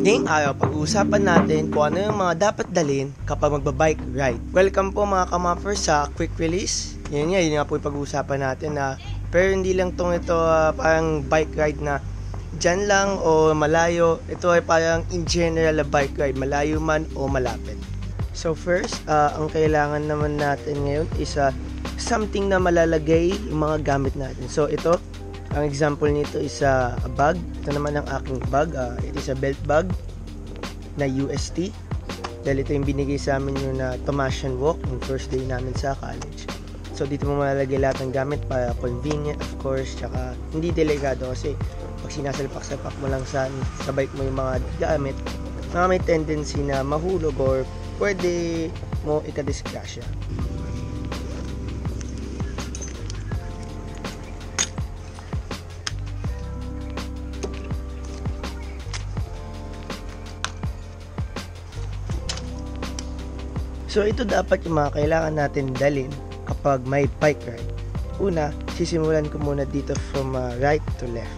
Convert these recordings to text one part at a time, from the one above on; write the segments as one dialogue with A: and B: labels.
A: Ngayong araw, pag-uusapan natin kung ano yung mga dapat dalhin kapag magbabike ride. Welcome po mga kamappers sa Quick Release. Yun nga po yung pag-uusapan natin na pero hindi lang ito parang bike ride na dyan lang o malayo. Ito ay parang in general na bike ride, malayo man o malapit. So first, ang kailangan naman natin ngayon is something na malalagay yung mga gamit natin. So ito, ang example nito is a bag. Ito naman ang aking bag. It is a belt bag na UST. Dahil ito yung binigay sa amin yung Tomasian Walk yung first day namin sa college. So dito mo malalagay lahat ng gamit para convenient of course. Tsaka hindi delikado kasi pag sinasalpak-salpak mo lang sa bike mo yung mga gamit, may tendency na mahulog or pwede mo ikadisgrasya. So ito dapat yung mga kailangan natin dalhin kapag may bike ride. Una, sisimulan ko muna dito from right to left.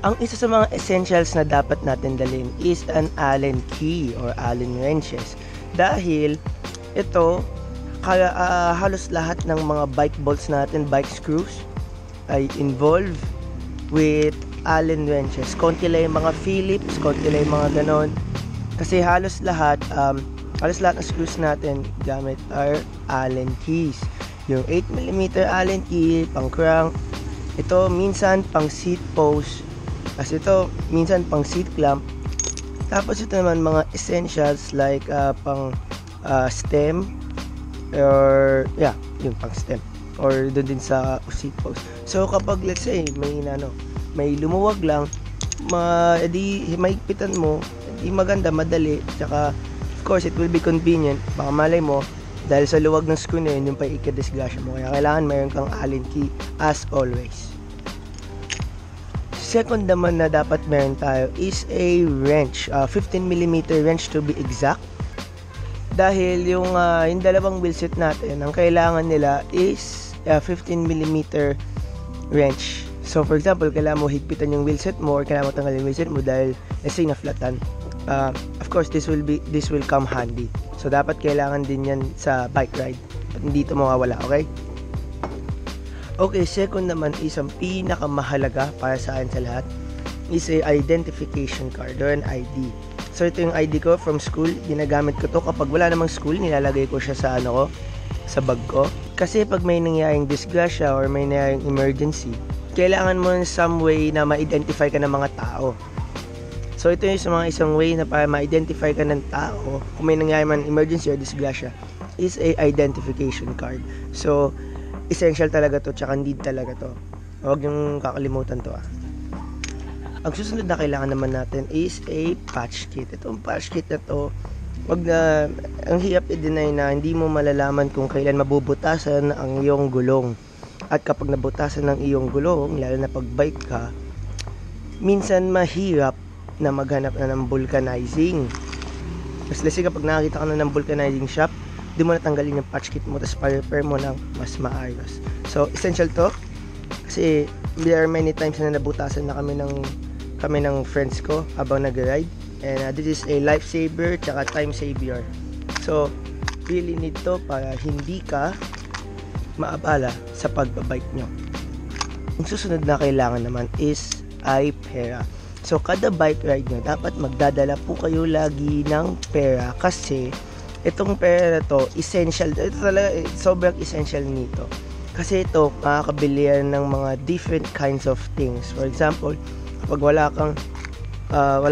A: Ang isa sa mga essentials na dapat natin dalhin is an Allen key or Allen wrenches. Dahil ito, halos lahat ng mga bike bolts natin, bike screws, ay involved with Allen wrenches. Konti lang yung mga Phillips, konti lang yung mga ganon. Kasi halos lahat ng screws natin gamit are Allen keys. Yung 8mm Allen key, pang crank. Ito minsan pang seat post. Kasi ito minsan pang seat clamp. Tapos ito naman mga essentials like pang stem or yung pang stem or doon din sa seat post. So kapag let's say may lumuwag lang, edi maigpitan mo, edi maganda, madali, tsaka of course it will be convenient. Baka malay mo dahil sa luwag ng screw na yun, yung paikadisgrasya mo. Kaya kailangan mayroon kang Allen key as always. Second naman na dapat meron tayo is a wrench, 15mm wrench to be exact. Dahil yung dalawang wheelset natin, ang kailangan nila is 15mm wrench. So for example, kailangan mo higpitan yung wheelset mo or kailangan mo tanggalin yung wheelset mo dahil let's say na-flatan. Of course, this will come handy. So dapat kailangan din yan sa bike ride. At hindi ito mawawala, okay? Okay, second naman is ang pinakamahalaga para sa akin sa lahat is a identification card or an ID. So ito yung ID ko from school. Ginagamit ko to kapag wala namang school, nilalagay ko siya sa sa bag ko. Kasi pag may nangyaring disgrasya or may nangyaring emergency, kailangan mo in some way na ma-identify ka ng mga tao. So ito yung isang way na para ma-identify ka ng tao kung may nangyari man emergency or disgrasya is a identification card. So essential talaga to, tsaka need talaga to. Huwag yung kakalimutan to. Ang susunod na kailangan naman natin is a patch kit. Itong patch kit na to, ang hirap i-deny na hindi mo malalaman kung kailan mabubutasan ang iyong gulong. At kapag nabutasan ng iyong gulong, lalo na pag bike ka, minsan mahirap na maghanap na ng vulcanizing. Mas lasi kapag nakakita ka na ng vulcanizing shop, di mo natanggalin yung patch kit mo, tapos pa-repair mo ng mas maayos. So essential to kasi there are many times na nabutasan na kami ng friends ko habang nag-ride, and this is a lifesaver tsaka time saver. So really need to para hindi ka maabala sa pagbabike nyo. Ang susunod na kailangan naman is ay pera. So kada bike ride nyo, dapat magdadala po kayo lagi ng pera kasi itong pera na to, essential. Ito talaga, sobrang essential nito. Kasi ito, makakabili yan ng mga different kinds of things. For example, kapag wala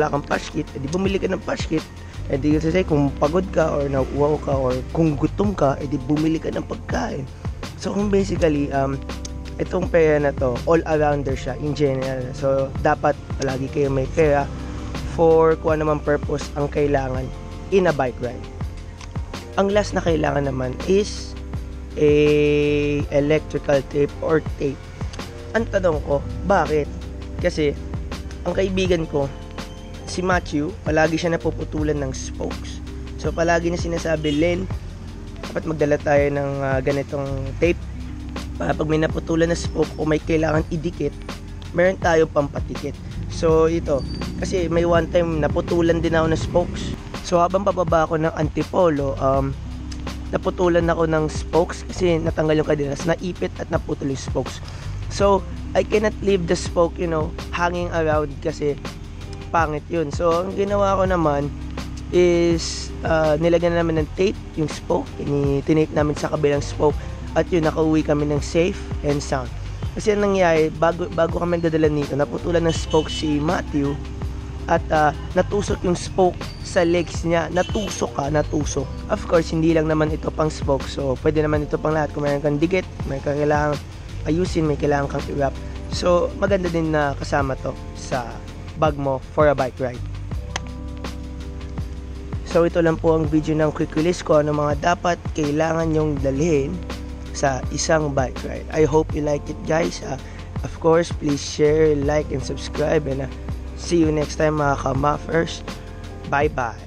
A: kang patch kit, edi bumili ka ng patch kit. Edi kasi kung pagod ka or nauuaw ka or kung gutom ka, edi bumili ka ng pagkain. So kung basically, itong pera na to, all-arounder siya in general. So dapat palagi kayo may pera for kung anumang purpose ang kailangan in a bike ride. Ang last na kailangan naman is a electrical tape or tape. Ang tanong ko, bakit? Kasi ang kaibigan ko, si Matthew, palagi siya napuputulan ng spokes. So palagi na sinasabi, Len, dapat magdala tayo ng ganitong tape para pag may naputulan na spoke o may kailangan idikit, meron tayong pampatikit. So ito, Kasi may one time naputulan din ako ng spokes. So habang pababa ako ng Antipolo, naputulan ako ng spokes kasi natanggal yung kadenas, naipit at naputol yung spokes. So I cannot leave the spoke, hanging around kasi pangit yun. So ang ginawa ko naman is nilagyan namin ng tape yung spoke, tinape namin sa kabilang spoke, at yun, nakauwi kami ng safe and sound. Kasi ang nangyari, bago kami nagdadala nito, naputulan ng spoke si Matthew at natusok yung spoke sa legs niya. Natusok. Of course, hindi lang naman ito pang spoke, so pwede naman ito pang lahat. Kung mayroon kang dikit, may kailangang ayusin, may kailangan kang i-wrap. So maganda din na kasama to sa bag mo for a bike ride. So ito lang po ang video ng quick release ko, ano mga dapat kailangan nyong dalhin sa isang bike ride. I hope you like it, guys. Of course, please share, like, and subscribe, and see you next time, mga ka-muffers. Bye bye.